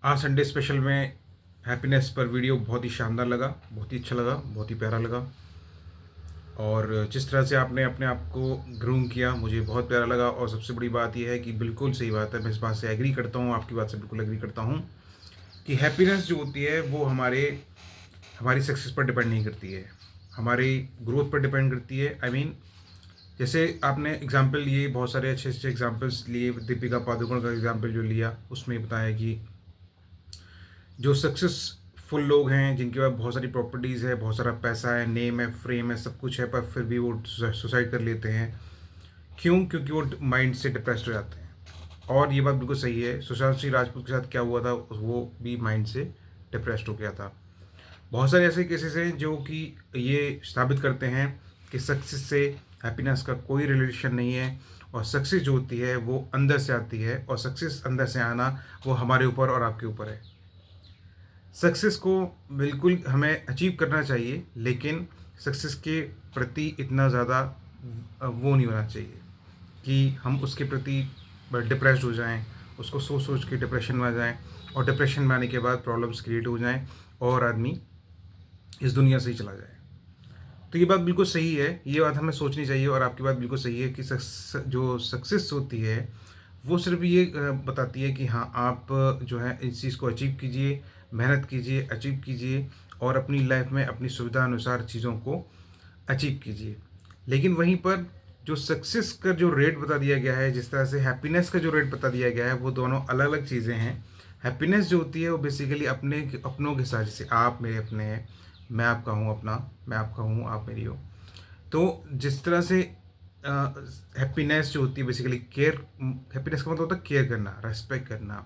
आज Sunday special में happiness पर वीडियो बहुत ही शानदार लगा, बहुत ही अच्छा लगा, बहुत ही प्यारा लगा। और जिस तरह से आपने अपने आप को ग्रूम किया मुझे बहुत प्यारा लगा। और सबसे बड़ी बात यह है कि बिल्कुल सही बात है, मैं इस बात से एग्री करता हूँ, आपकी बात से बिल्कुल एग्री करता हूँ कि हैप्पीनेस जो होती है वो हमारी सक्सेस पर डिपेंड नहीं करती है, हमारी ग्रोथ पर डिपेंड करती है। जैसे आपने एग्जाम्पल लिए, बहुत सारे अच्छे अच्छे एग्जाम्पल्स लिए, दीपिका पादुकोण का एग्जाम्पल जो लिया उसमें बताया कि जो सक्सेसफुल लोग हैं जिनके पास बहुत सारी प्रॉपर्टीज़ है, बहुत सारा पैसा है, नेम है, फ्रेम है, सब कुछ है, पर फिर भी वो सुसाइड कर लेते हैं। क्यों? क्योंकि वो माइंड से डिप्रेस्ड हो जाते हैं। और ये बात बिल्कुल सही है, सुशांत सिंह राजपूत के साथ क्या हुआ था, वो भी माइंड से डिप्रेस्ड हो गया था। बहुत सारे ऐसे केसेस हैं जो कि ये साबित करते हैं कि सक्सेस से हैप्पीनेस का कोई रिलेशन नहीं है। और सक्सेस जो होती है वो अंदर से आती है, और सक्सेस अंदर से आना वो हमारे ऊपर और आपके ऊपर है। सक्सेस को बिल्कुल हमें अचीव करना चाहिए, लेकिन सक्सेस के प्रति इतना ज़्यादा वो नहीं होना चाहिए कि हम उसके प्रति डिप्रेस्ड हो जाएं, उसको सोच सोच के डिप्रेशन में आ जाएं, और डिप्रेशन में आने के बाद प्रॉब्लम्स क्रिएट हो जाएं और आदमी इस दुनिया से ही चला जाए। तो ये बात बिल्कुल सही है, ये बात हमें सोचनी चाहिए। और आपकी बात बिल्कुल सही है कि जो सक्सेस होती है वो सिर्फ ये बताती है कि हाँ, आप जो है इस चीज़ को अचीव कीजिए, मेहनत कीजिए, अचीव कीजिए, और अपनी लाइफ में अपनी सुविधा अनुसार चीज़ों को अचीव कीजिए। लेकिन वहीं पर जो सक्सेस का जो रेट बता दिया गया है, जिस तरह से हैप्पीनेस का जो रेट बता दिया गया है, वो दोनों अलग अलग चीज़ें हैं। हैप्पीनेस जो होती है वो बेसिकली अपनों के साथ, जैसे आप मेरे अपने हैं, मैं आपका हूँ अपना, मैं आपका हूँ, आप मेरी हो। तो जिस तरह से हैप्पीनेस जो होती है बेसिकली केयर, हैप्पीनेस का मतलब होता है केयर करना, रेस्पेक्ट करना,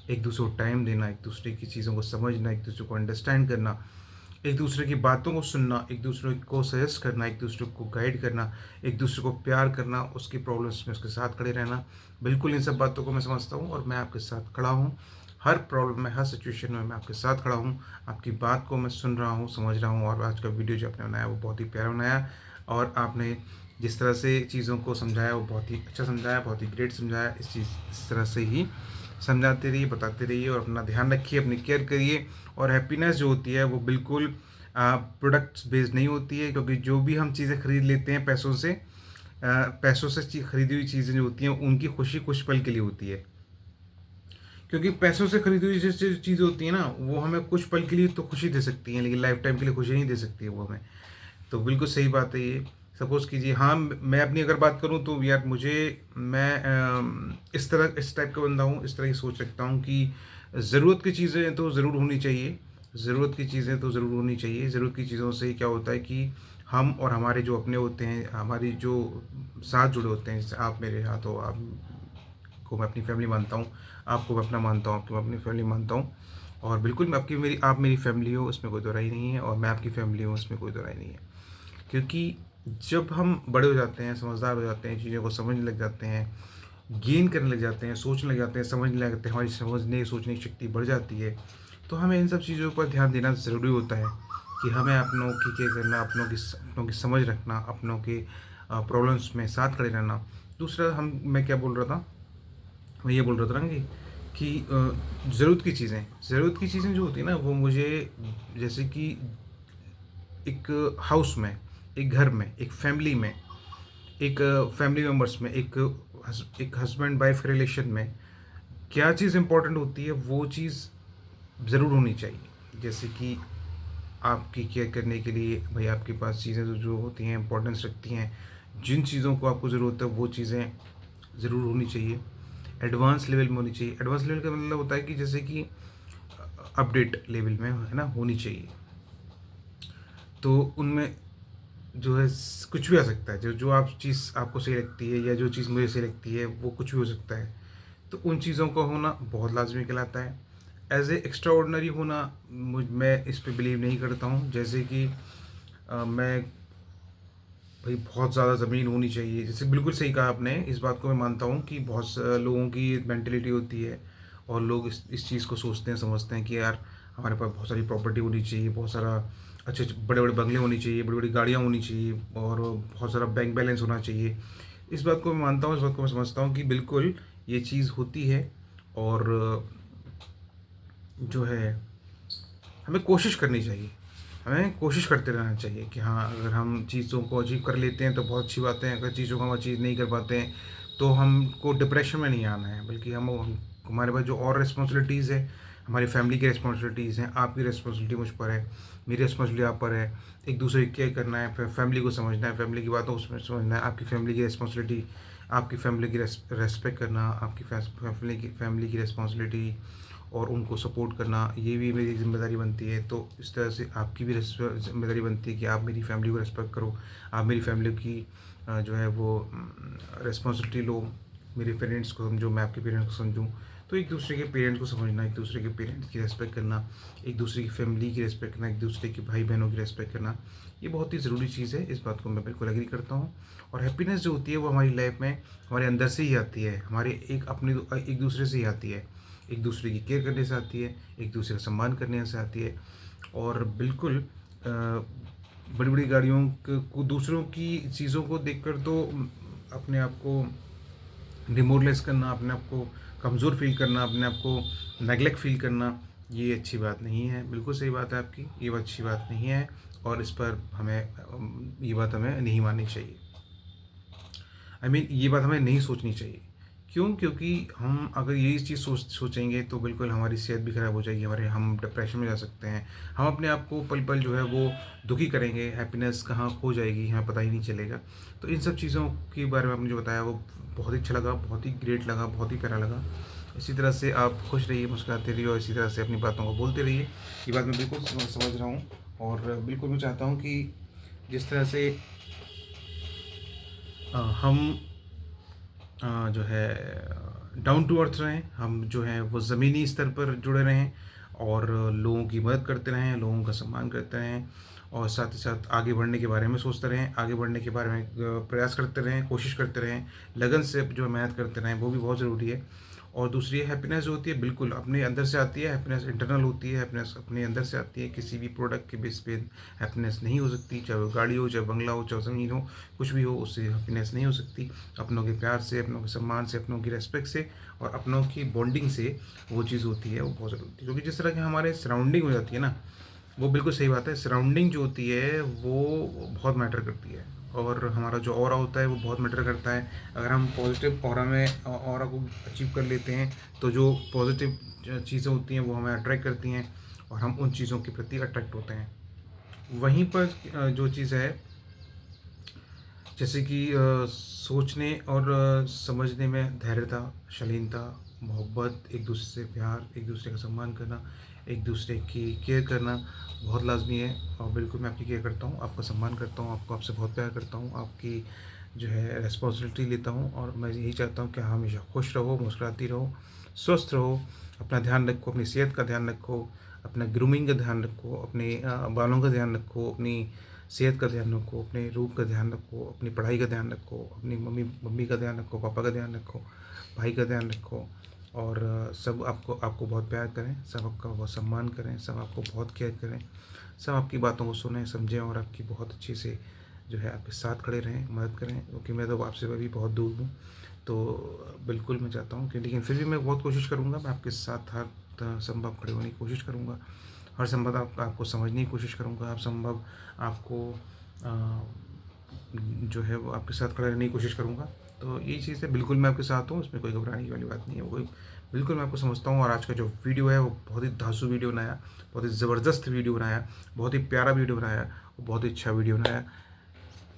एक दूसरे को टाइम देना, एक दूसरे की चीज़ों को समझना, एक दूसरे को अंडरस्टैंड करना, एक दूसरे की बातों को सुनना, एक दूसरे को सजेस्ट करना, एक दूसरे को गाइड करना, एक दूसरे को प्यार करना, उसकी प्रॉब्लम्स में उसके साथ खड़े रहना। बिल्कुल इन सब बातों को मैं समझता हूँ और मैं आपके साथ खड़ा हूँ। हर प्रॉब्लम में, हर सिचुएशन में मैं आपके साथ खड़ा हूँ। आपकी बात को मैं सुन रहा हूँ, समझ रहा हूँ। और आज का वीडियो जो आपने बनाया वो बहुत ही प्यारा बनाया, और आपने जिस तरह से चीज़ों को समझाया वो बहुत ही अच्छा समझाया, बहुत ही ग्रेट समझाया। इस तरह से ही समझाते रहिए, बताते रहिए, और अपना ध्यान रखिए, अपनी केयर करिए। और हैप्पीनेस जो होती है वो बिल्कुल प्रोडक्ट्स बेस्ड नहीं होती है, क्योंकि जो भी हम चीज़ें खरीद लेते हैं पैसों से खरीदी हुई चीज़ें जो होती हैं उनकी खुशी कुछ पल के लिए होती है। क्योंकि पैसों से खरीदी हुई जो चीज़ होती है ना, वो हमें कुछ पल के लिए तो खुशी दे सकती हैं, लेकिन लाइफ टाइम के लिए खुशी नहीं दे सकती है वो हमें। तो बिल्कुल सही बात है ये। सपोज़ कीजिए, हाँ, मैं अपनी अगर बात करूँ तो यार मैं इस टाइप का बंदा हूँ, इस तरह की सोच रखता हूँ कि ज़रूरत की चीज़ें तो ज़रूर होनी चाहिए, ज़रूरत की चीज़ें तो ज़रूर होनी चाहिए। ज़रूरत की चीज़ों से क्या होता है कि हम और हमारे जो अपने होते हैं, हमारी जो साथ जुड़े होते हैं, जैसे आप मेरे साथ हो, आपको मैं अपनी फैमिली मानता हूँ, आपको मैं अपना मानता हूँ, आपको मैं अपनी फैमिली मानता हूँ। और बिल्कुल मैं आप मेरी फैमिली हो, उसमें कोई दोहराई नहीं है, और मैं आपकी फैमिली हूँ, उसमें कोई दोहराई नहीं है। क्योंकि जब हम बड़े हो जाते हैं, समझदार हो जाते हैं, चीज़ों को समझने लग जाते हैं, गेन करने लग जाते हैं, सोचने लग जाते हैं, समझने लग जाते हैं, हमारी समझने सोचने की शक्ति बढ़ जाती है, तो हमें इन सब चीज़ों पर ध्यान देना ज़रूरी होता है कि हमें अपनों की केयर करना, अपनों की समझ रखना, अपनों के प्रॉब्लम्स में साथ खड़े रहना। दूसरा, मैं क्या बोल रहा था, मैं ये बोल रहा था ना कि ज़रूरत की चीज़ें जो होती है ना, वो मुझे, जैसे कि एक हाउस में, एक घर में, एक फैमिली में, एक फैमिली मेम्बर्स में, एक हस्बैंड वाइफ रिलेशन में क्या चीज़ इम्पोर्टेंट होती है, वो चीज़ ज़रूर होनी चाहिए। जैसे कि आपकी केयर करने के लिए भाई आपके पास चीज़ें जो होती हैं इम्पोर्टेंस रखती हैं, जिन चीज़ों को आपको ज़रूरत है वो चीज़ें ज़रूर होनी चाहिए, एडवांस लेवल में होनी चाहिए। एडवांस लेवल का मतलब होता है कि जैसे कि अपडेट लेवल में है ना, होनी चाहिए। तो उनमें जो है कुछ भी आ सकता है, जो आप चीज़ आपको सही लगती है, या जो चीज़ मुझे सही लगती है, वो कुछ भी हो सकता है। तो उन चीज़ों का होना बहुत लाजमी कहलाता है। एज ए एक्स्ट्रा ऑर्डनरी होना, मैं इस पे बिलीव नहीं करता हूँ। जैसे कि मैं भाई बहुत ज़्यादा ज़मीन होनी चाहिए, जैसे बिल्कुल सही कहा आपने, इस बात को मैं मानता हूँ कि बहुत लोगों की मैंटेलिटी होती है, और लोग इस चीज़ को सोचते हैं, समझते हैं कि यार हमारे पास बहुत सारी प्रॉपर्टी होनी चाहिए, बहुत सारा अच्छे अच्छे बड़े बड़े बंगले होनी चाहिए, बड़ी बड़ी गाड़ियाँ होनी चाहिए, और बहुत सारा बैंक बैलेंस होना चाहिए। इस बात को मैं मानता हूँ, इस बात को मैं समझता हूँ कि बिल्कुल ये चीज़ होती है। और जो है हमें कोशिश करनी चाहिए। हमें कोशिश करते रहना चाहिए कि हाँ, अगर हम चीज़ों को अचीव कर लेते हैं तो बहुत अच्छी बात है। अगर चीज़ों को हम अचीव नहीं कर पाते हैं तो हमको डिप्रेशन में नहीं आना है, बल्कि हमारे पास जो और रिस्पॉन्सिबिलिटीज़ है, हमारी फैमिली की रिस्पॉन्सिबिलिटीज़ हैं, आपकी रिस्पॉन्सिबिलिटी मुझ पर है, मेरी रिस्पॉन्सिबिलिटी आप पर है। एक दूसरे की केयर करना है, फैमिली को समझना है, फैमिली की बातों को समझना है, आपकी फैमिली की रिस्पॉन्सिबिलिटी, आपकी फैमिली की रेस्पेक्ट करना, आपकी फैमिली की रिस्पॉन्सिबिलिटी और उनको सपोर्ट करना, ये भी मेरी ज़िम्मेदारी बनती है। तो इस तरह से आपकी भी ज़िम्मेदारी बनती है कि आप मेरी फैमिली को रिस्पेक्ट करो, आप मेरी फैमिली की जो है वो रिस्पॉन्सिबिलिटी लो, मेरे पेरेंट्स को समझो, मैं आपके पेरेंट्स को समझूँ। तो एक दूसरे के पेरेंट्स को समझना, एक दूसरे के पेरेंट्स की रिस्पेक्ट करना, एक दूसरे की फैमिली की रिस्पेक्ट करना, एक दूसरे के भाई बहनों की रिस्पेक्ट करना, ये बहुत ही ज़रूरी चीज़ है। इस बात को मैं बिल्कुल एग्री करता हूँ। और हैप्पीनेस जो होती है वो हमारी लाइफ में हमारे अंदर से ही आती है, हमारे एक दूसरे से ही आती है, एक दूसरे की केयर करने से आती है, एक दूसरे का सम्मान करने से आती है। और बिल्कुल बड़ी बड़ी गाड़ियों को, दूसरों की चीज़ों को देखकर तो अपने आप को डिमोरलाइज़ करना, अपने आप को कमज़ोर फ़ील करना, अपने आप को नेगलेक्ट फ़ील करना, ये अच्छी बात नहीं है। बिल्कुल सही बात है आपकी, ये अच्छी बात नहीं है। और इस पर ये बात हमें नहीं माननी चाहिए। ये बात हमें नहीं सोचनी चाहिए। क्यों? क्योंकि हम अगर यही चीज़ सोचेंगे तो बिल्कुल हमारी सेहत भी ख़राब हो जाएगी, हम डिप्रेशन में जा सकते हैं। हम अपने आप को पल-पल जो है वो दुखी करेंगे, हैप्पीनेस कहाँ खो जाएगी, हमें पता ही नहीं चलेगा। तो इन सब चीज़ों के बारे में आपने जो बताया वो बहुत ही अच्छा लगा, बहुत ही ग्रेट लगा, बहुत ही प्यारा लगा। इसी तरह से आप खुश रहिए, मुस्कुराते रहिए और इसी तरह से अपनी बातों को बोलते रहिए। ये बात मैं बिल्कुल समझ रहा हूँ। और बिल्कुल मैं चाहता हूँ कि जिस तरह से हम जो है डाउन टू अर्थ रहें, हम जो है वो ज़मीनी स्तर पर जुड़े रहें और लोगों की मदद करते रहें, लोगों का सम्मान करते रहें और साथ ही साथ आगे बढ़ने के बारे में सोचते रहें, आगे बढ़ने के बारे में प्रयास करते रहें, कोशिश करते रहें, लगन से जो है मेहनत करते रहें, वो भी बहुत ज़रूरी है। और दूसरी हैप्पीनेस जो होती है बिल्कुल अपने अंदर से आती है, हैप्पीनेस इंटरनल होती है, हैप्पीनेस अपने अंदर से आती है। किसी भी प्रोडक्ट के बेस पे हैप्पीनेस नहीं हो सकती, चाहे वो गाड़ी हो, चाहे बंगला हो, चाहे ज़मीन हो, कुछ भी हो, उससे हैप्पीनेस नहीं हो सकती। अपनों के प्यार से, अपनों के सम्मान से, अपनों की रिस्पेक्ट से और अपनों की बॉन्डिंग से वो चीज़ होती है, वो बहुत ज़रूरी होती है। क्योंकि जिस तरह की हमारे सराउंडिंग हो जाती है ना, वो बिल्कुल सही बात है। सराउंडिंग जो होती है वो बहुत मैटर करती है और हमारा जो ऑरा होता है वो बहुत मैटर करता है। अगर हम पॉजिटिव ऑरा में ऑरा को अचीव कर लेते हैं तो जो पॉजिटिव चीज़ें होती हैं वो हमें अट्रैक्ट करती हैं और हम उन चीज़ों के प्रति अट्रैक्ट होते हैं। वहीं पर जो चीज़ है जैसे कि सोचने और समझने में धैर्यता, शालीनता, मोहब्बत, एक दूसरे से प्यार, एक दूसरे का सम्मान करना, एक दूसरे की केयर करना बहुत लाज़मी है। और बिल्कुल मैं आपकी केयर करता हूँ, आपका सम्मान करता हूँ, आपको आपसे बहुत प्यार करता हूँ, आपकी जो है रिस्पॉन्सिबिलिटी लेता हूँ और मैं यही चाहता हूँ कि आप हमेशा खुश रहो, मुस्कुराती रहो, स्वस्थ रहो, अपना ध्यान रखो, अपनी सेहत का ध्यान रखो, अपना ग्रूमिंग का ध्यान रखो, अपने बालों का ध्यान रखो, अपनी सेहत का ध्यान रखो, अपने रूप का ध्यान रखो, अपनी पढ़ाई का ध्यान रखो, अपनी मम्मी मम्मी का ध्यान रखो, पापा का ध्यान रखो, भाई का ध्यान रखो और सब आपको आपको बहुत प्यार करें, सब आपका बहुत सम्मान करें, सब आपको बहुत केयर करें, सब आपकी बातों को सुनें, समझें और आपकी बहुत अच्छे से जो है आपके साथ खड़े रहें, मदद करें। क्योंकि मैं तो आपसे भी बहुत दूर हूँ, तो बिल्कुल मैं चाहता हूँ कि लेकिन फिर भी मैं बहुत कोशिश करूँगा, मैं आपके साथ हर संभव खड़े होने की कोशिश करूँगा। हर संभव आपको समझने की कोशिश करूँगा, हर संभव आपको अ, जो है वो आपके साथ खड़ा रहने की कोशिश करूँगा। तो यही चीज़ है, बिल्कुल मैं आपके साथ हूँ, इसमें कोई घबराने वाली बात नहीं है। कोई बिल्कुल मैं आपको समझता हूँ और आज का जो वीडियो है वो बहुत ही धांसू वीडियो बनाया, बहुत ही ज़बरदस्त वीडियो बनाया, बहुत ही प्यारा वीडियो बनाया, और बहुत ही अच्छा वीडियो बनाया।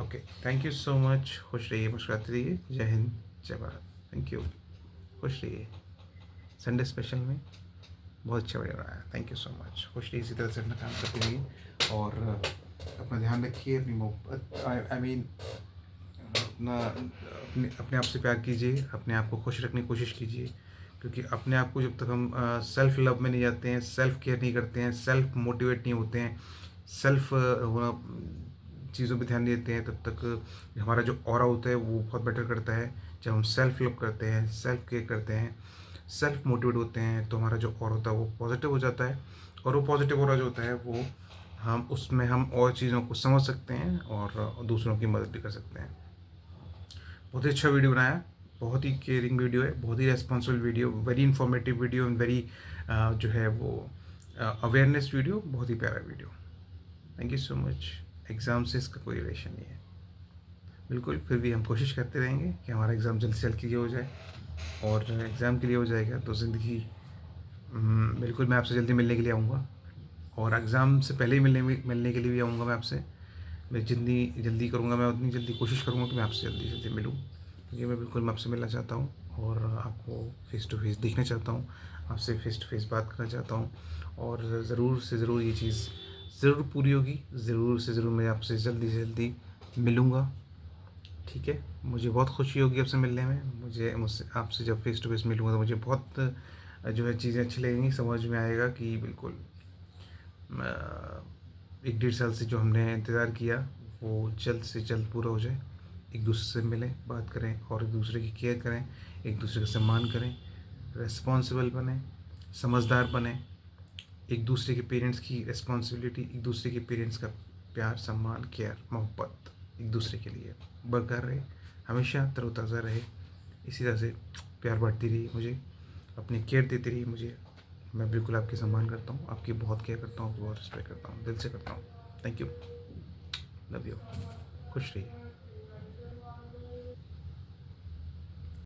Okay, thank you so much. खुश रहिए, मुस्कुराते रहिए। जय हिंद, जय भारत। Thank you. खुश रहिए। संडे स्पेशल में बहुत अच्छा वीडियो बनाया। Thank you so much. खुश रहिए, इसी तरह से अपना काम करते रहिए और अपना ध्यान रखिए, अपनी मोहब्बत अपना अपने अपने आप से प्यार कीजिए, अपने आप को खुश रखने की कोशिश कीजिए। क्योंकि अपने आप को जब तक हम सेल्फ लव में नहीं जाते हैं, सेल्फ केयर नहीं करते हैं, सेल्फ मोटिवेट नहीं होते हैं, सेल्फ चीज़ों पे ध्यान नहीं देते हैं, तब तक हमारा जो ऑरा होता है वो बहुत बेटर करता है। जब हम सेल्फ लव करते हैं, सेल्फ केयर करते हैं, सेल्फ मोटिवेट होते हैं तो हमारा जो ऑरा होता है वो पॉजिटिव हो जाता है और वो पॉजिटिव ऑरा जो होता है वो हम और चीज़ों को समझ सकते हैं और दूसरों की मदद भी कर सकते हैं। बहुत ही अच्छा वीडियो बनाया। बहुत ही केयरिंग वीडियो है, बहुत ही responsible video, very informative video and very जो है वो अवेयरनेस वीडियो, बहुत ही प्यारा video. Thank you so much. Exam से इसका कोई रिलेशन नहीं है बिल्कुल, फिर भी हम कोशिश करते रहेंगे कि हमारा एग्ज़ाम जल्द से जल्द क्लियर हो जाए, और एग्ज़ाम क्लियर हो जाएगा तो ज़िंदगी बिल्कुल मैं आपसे जल्दी मिलने के लिए आऊँगा, और एग्ज़ाम से पहले ही मिलने के लिए भी आऊँगा मैं आपसे। मैं जितनी जल्दी करूँगा, मैं उतनी जल्दी कोशिश करूँगा कि मैं आपसे जल्दी जल्दी मिलूँ, क्योंकि मैं आपसे मिलना चाहता हूँ और आपको फ़ेस टू फ़ेस देखना चाहता हूँ, आपसे फ़ेस टू फ़ेस बात करना चाहता हूँ, और ज़रूर से ज़रूर ये चीज़ ज़रूर पूरी होगी, ज़रूर से ज़रूर मैं आपसे जल्दी से जल्दी मिलूँगा। ठीक है, मुझे बहुत खुशी होगी आपसे मिलने में, मुझसे आपसे जब फ़ेस टू फ़ेस मिलूँगा तो मुझे बहुत जो है चीज़ें अच्छी लगेंगी, समझ में आएगा कि बिल्कुल 1 डेढ़ साल से जो हमने इंतज़ार किया वो जल्द से जल्द पूरा हो जाए। एक दूसरे से मिलें, बात करें और एक दूसरे की केयर करें, एक दूसरे का सम्मान करें, रिस्पॉन्सिबल बनें, समझदार बनें, एक दूसरे के पेरेंट्स की रिस्पॉन्सिबिलिटी, एक दूसरे के पेरेंट्स का प्यार, सम्मान, केयर, मोहब्बत एक दूसरे के लिए बरकरार रहे, हमेशा तरोताज़ा रहे। इसी तरह से प्यार बांटती रहिए मुझे, अपनी केयर देती रहिए मुझे। मैं बिल्कुल आपकी सम्मान करता हूँ, आपकी बहुत केयर करता हूँ, आपकी बहुत रिस्पेक्ट करता हूँ, दिल से करता हूँ। थैंक यू, लव यू, खुश रहिए।